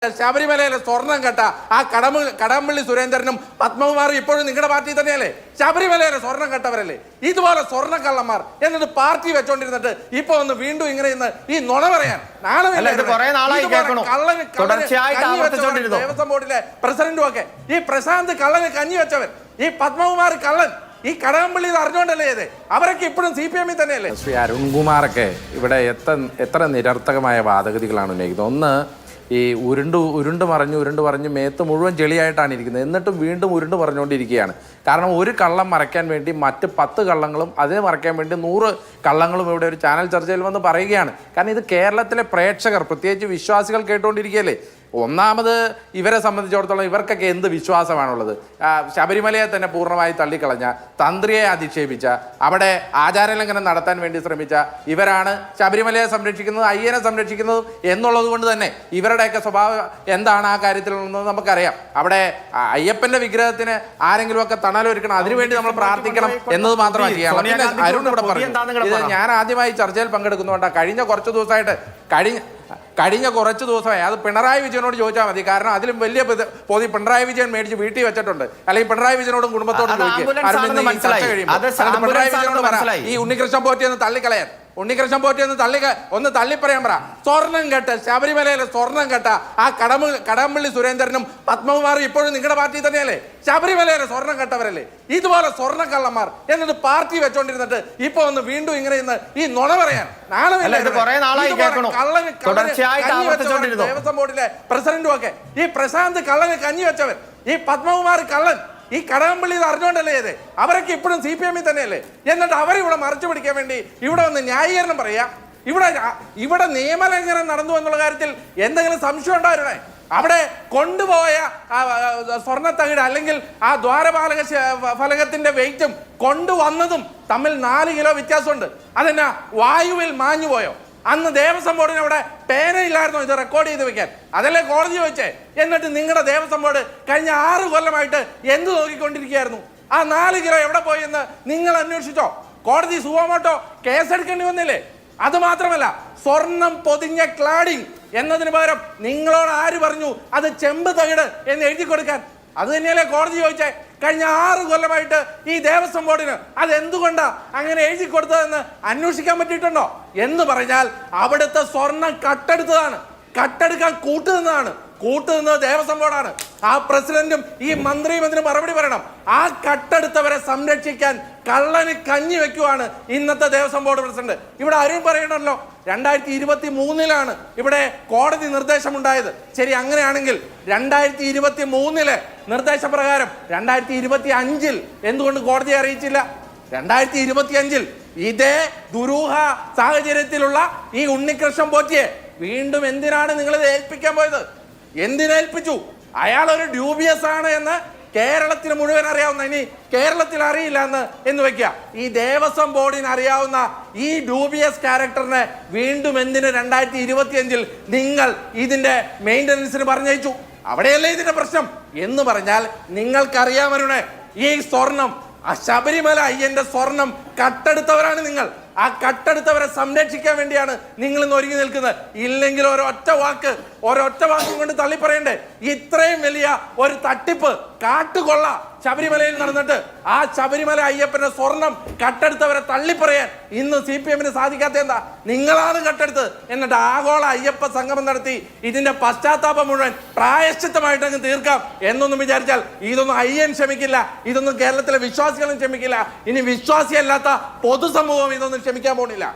ശബരിമലയിലെ സ്വർണം കെട്ട ആ കടകംപള്ളി സുരേന്ദ്രനും പത്മകുമാറും ഇപ്പോഴും നിങ്ങളുടെ പാർട്ടി തന്നെയല്ലേ? ശബരിമലയിലെ സ്വർണം കെട്ടവരല്ലേ? ഇതുപോലെ സ്വർണ്ണക്കള്ളന്മാർ എന്നിട്ട് പാർട്ടി വെച്ചോണ്ടിരുന്നിട്ട് ഇപ്പൊ ഒന്ന് വീണ്ടും ഇങ്ങനെ ഈ നുണ പറയാൻ ദേവസ്വം ബോർഡിലെ പ്രസിഡന്റും ഒക്കെ ഈ പ്രശാന്ത് കള്ളന് കഞ്ഞി വെച്ചവൻ, ഈ പത്മകുമാർ കള്ളൻ, ഈ കടകംപള്ളി ഇത് അറിഞ്ഞോണ്ടല്ലേ ഇത്? അവരൊക്കെ ഇപ്പോഴും CPM തന്നെയല്ലേ? ശ്രീ അരുൺകുമാറൊക്കെ ഇവിടെ എത്ര നിരർത്ഥകമായ വാദഗതികളാണ് ഉന്നയിക്കുന്നത്. ഒന്ന്, ഈ ഉരുണ്ട് പറഞ്ഞ് മേത്ത് മുഴുവൻ ചെളിയായിട്ടാണ് ഇരിക്കുന്നത്, എന്നിട്ടും വീണ്ടും ഉരുണ്ട് പറഞ്ഞുകൊണ്ടിരിക്കുകയാണ്. കാരണം ഒരു കള്ളം മറയ്ക്കാൻ വേണ്ടി മറ്റ് 10 കള്ളങ്ങളും അതിനെ മറയ്ക്കാൻ വേണ്ടി 100 കള്ളങ്ങളും ഇവിടെ ഒരു ചാനൽ ചർച്ചയിൽ വന്ന് പറയുകയാണ്. കാരണം ഇത് കേരളത്തിലെ പ്രേക്ഷകർ, പ്രത്യേകിച്ച് വിശ്വാസികൾ കേട്ടുകൊണ്ടിരിക്കുകയല്ലേ. ഒന്നാമത് ഇവരെ സംബന്ധിച്ചിടത്തോളം ഇവർക്കൊക്കെ എന്ത് വിശ്വാസമാണുള്ളത്? ശബരിമലയെ തന്നെ പൂർണ്ണമായി തള്ളിക്കളഞ്ഞ, തന്ത്രിയെ അധിക്ഷേപിച്ച, അവിടെ ആചാരലംഘനം നടത്താൻ വേണ്ടി ശ്രമിച്ച ഇവരാണ് ശബരിമലയെ സംരക്ഷിക്കുന്നത്, അയ്യനെ സംരക്ഷിക്കുന്നത് എന്നുള്ളത് കൊണ്ട് തന്നെ ഇവരുടെയൊക്കെ സ്വഭാവം എന്താണ് ആ കാര്യത്തിൽ നിന്ന് നമുക്കറിയാം. അവിടെ അയ്യപ്പന്റെ വിഗ്രഹത്തിന് ആരെങ്കിലുമൊക്കെ തണലൊരുക്കണം, അതിനുവേണ്ടി നമ്മൾ പ്രാർത്ഥിക്കണം എന്നത് മാത്രമാണ് ചെയ്യാനുള്ളത്. പിന്നെ അരുൺ ഇവിടെ പറഞ്ഞു, ഇത് ഞാൻ ആദ്യമായി ചർച്ചയിൽ പങ്കെടുക്കുന്നുണ്ട്. കഴിഞ്ഞ കുറച്ച് ദിവസമായി അത് പിണറായി വിജയനോട് ചോദിച്ചാൽ മതി. കാരണം അതിലും വലിയ പൊതി പിണറായി വിജയൻ മേടിച്ച് വീട്ടിൽ വെച്ചിട്ടുണ്ട്. അല്ലെങ്കിൽ പിണറായി വിജയനോടും കുടുംബത്തോടും ചോദിക്കുക, പിണറായി വിജയനോട് പറ ഈ ഉണ്ണികൃഷ്ണൻ പോറ്റിയെന്ന് തള്ളിക്കളയാൻ, ഉണ്ണികൃഷ്ണൻ പോറ്റിയെന്ന് ഒന്ന് തള്ളിപ്പറയാൻ പറ. സ്വർണം കെട്ട്, ശബരിമലയിലെ സ്വർണം കെട്ട ആ കടകംപള്ളി സുരേന്ദ്രനും പത്മകുമാറും ഇപ്പോഴും നിങ്ങളുടെ പാർട്ടി തന്നെയല്ലേ? ശബരിമലയിലെ സ്വർണം കെട്ടവരല്ലേ? ഇതുപോലെ സ്വർണ്ണക്കള്ളന്മാർ എന്നിട്ട് പാർട്ടി വെച്ചോണ്ടിരുന്നിട്ട് ഇപ്പൊ ഒന്ന് വീണ്ടും ഇങ്ങനെ ഈ നുണ പറയാൻ ദേവസ്വം ബോർഡിലെ പ്രസിഡന്റും ഒക്കെ ഈ പ്രശാന്ത് കള്ളന് കഞ്ഞി വെച്ചവൻ, ഈ പത്മകുമാർ കള്ളൻ, ഈ കടകംപള്ളി ഇത് അറിഞ്ഞോണ്ടല്ലേ ഇത്? അവരൊക്കെ ഇപ്പോഴും CPM തന്നെയല്ലേ? എന്നിട്ട് അവരിവിടെ മറച്ചു പിടിക്കാൻ വേണ്ടി ഇവിടെ വന്ന് ന്യായീകരണം പറയാ. ഇവിടെ നിയമലംഘനം നടന്നു എന്നുള്ള കാര്യത്തിൽ എന്തെങ്കിലും സംശയം ഉണ്ടായിരുന്നേ? അവിടെ കൊണ്ടുപോയ സ്വർണ്ണത്തകിട് അല്ലെങ്കിൽ ആ ദ്വാരപാലക ഫലകത്തിന്റെ വെയിറ്റും കൊണ്ടുവന്നതും തമ്മിൽ 4 കിലോ വ്യത്യാസമുണ്ട്. അതെന്നാ വായുവിൽ മാഞ്ഞു പോയോ? അന്ന് ദേവസ്വം ബോർഡിന് അവിടെ പേനയില്ലായിരുന്നോ ഇത് റെക്കോർഡ് ചെയ്ത് വെക്കാൻ? അതല്ലേ കോടതി ചോദിച്ചേ? എന്നിട്ട് നിങ്ങളുടെ ദേവസ്വം ബോർഡ് കഴിഞ്ഞ 6 കൊല്ലമായിട്ട് എന്ത് നോക്കിക്കൊണ്ടിരിക്കുകയായിരുന്നു? ആ 4 കിലോ എവിടെ പോയി എന്ന് നിങ്ങൾ അന്വേഷിച്ചോ? കോടതി സുവമോട്ടോ കേസെടുക്കേണ്ടി വന്നില്ലേ? അത് മാത്രമല്ല, സ്വർണം പൊതിഞ്ഞ ക്ലാഡിംഗ് എന്നതിന് പകരം നിങ്ങളോട് ആര് പറഞ്ഞു അത് ചെമ്പ് തകിട് എന്ന് എഴുതി കൊടുക്കാൻ? അത് തന്നെയല്ലേ കോടതി ചോദിച്ചേ? കഴിഞ്ഞ 6 കൊല്ലമായിട്ട് ഈ ദേവസ്വം ബോർഡിന് അതെന്തുകൊണ്ടാ അങ്ങനെ എഴുതി കൊടുത്തതെന്ന് അന്വേഷിക്കാൻ പറ്റിയിട്ടുണ്ടോ? എന്ന് പറഞ്ഞാൽ അവിടുത്തെ സ്വർണം കട്ടെടുക്കാൻ കൂട്ടുനിന്നത് ദേവസ്വം ബോർഡാണ്. ആ പ്രസിഡന്റും ഈ മന്ത്രിയും ഇതിന് മറുപടി പറയണം. ആ കട്ടെടുത്തവരെ സംരക്ഷിക്കാൻ കള്ളന് കഞ്ഞി വെക്കുവാണ് ഇന്നത്തെ ദേവസ്വം ബോർഡ് പ്രസിഡന്റ്. ഇവിടെ ആരും പറയണല്ലോ 2023 ഇവിടെ കോടതി നിർദ്ദേശമുണ്ടായത്. ശരി, അങ്ങനെയാണെങ്കിൽ 2023 നിർദ്ദേശപ്രകാരം 2025 എന്തുകൊണ്ട് കോടതിയെ അറിയിച്ചില്ല? 2025 ഇതേ ദുരൂഹ സാഹചര്യത്തിലുള്ള ഈ ഉണ്ണികൃഷ്ണൻ പോറ്റിയെ വീണ്ടും എന്തിനാണ് നിങ്ങൾ ഏൽപ്പിക്കാൻ പോയത്? എന്തിനേൽപ്പിച്ചു? അയാൾ ഒരു ഡ്യൂബിയസ് ആണ് എന്ന് കേരളത്തിന് മുഴുവൻ അറിയാവുന്ന, ഇനി കേരളത്തിൽ അറിയില്ല എന്ന് വെക്കുക, ഈ ദേവസ്വം ബോർഡിന് അറിയാവുന്ന ഈ ഡ്യൂബിയസ് ക്യാരക്ടറിനെ വീണ്ടും എന്തിന് 2025 നിങ്ങൾ ഇതിന്റെ മെയിൻ്റനൻസിന് പറഞ്ഞയച്ചു? അവിടെയല്ലേ ഇതിന്റെ പ്രശ്നം? എന്ന് പറഞ്ഞാൽ നിങ്ങൾക്കറിയാമരുണേ, ഈ സ്വർണം, ആ ശബരിമല അയ്യന്റെ സ്വർണം കട്ടെടുത്തവരാണ് നിങ്ങൾ. ആ കട്ടെടുത്തവരെ സംരക്ഷിക്കാൻ വേണ്ടിയാണ് നിങ്ങൾ ഇന്ന് ഒരുങ്ങി നിൽക്കുന്നത്. ഇല്ലെങ്കിൽ ഒരൊറ്റ വാക്കും കൊണ്ട് തള്ളിപ്പറയണ്ടേ? ഇത്രയും വലിയ ഒരു തട്ടിപ്പ്, കാട്ടുകൊള്ള ശബരിമലയിൽ നടന്നിട്ട് ആ ശബരിമല അയ്യപ്പന്റെ സ്വർണം കട്ടെടുത്തവരെ തള്ളിപ്പറയാൻ ഇന്ന് CPM സാധിക്കാത്ത എന്താ? നിങ്ങളാണ് കട്ടെടുത്തത്. എന്നിട്ട് ആഗോള അയ്യപ്പ സംഗമം നടത്തി ഇതിന്റെ പശ്ചാത്താപം മുഴുവൻ പ്രായശ്ചിത്തമായിട്ട് അങ്ങ് തീർക്കാം എന്നൊന്നും വിചാരിച്ചാൽ ഇതൊന്നും അയ്യൻ ക്ഷമിക്കില്ല, ഇതൊന്നും കേരളത്തിലെ വിശ്വാസികളും ക്ഷമിക്കില്ല, ഇനി വിശ്വാസിയല്ലാത്ത പൊതുസമൂഹം ഇതൊന്നും ക്ഷമിക്കാൻ പോകുന്നില്ല.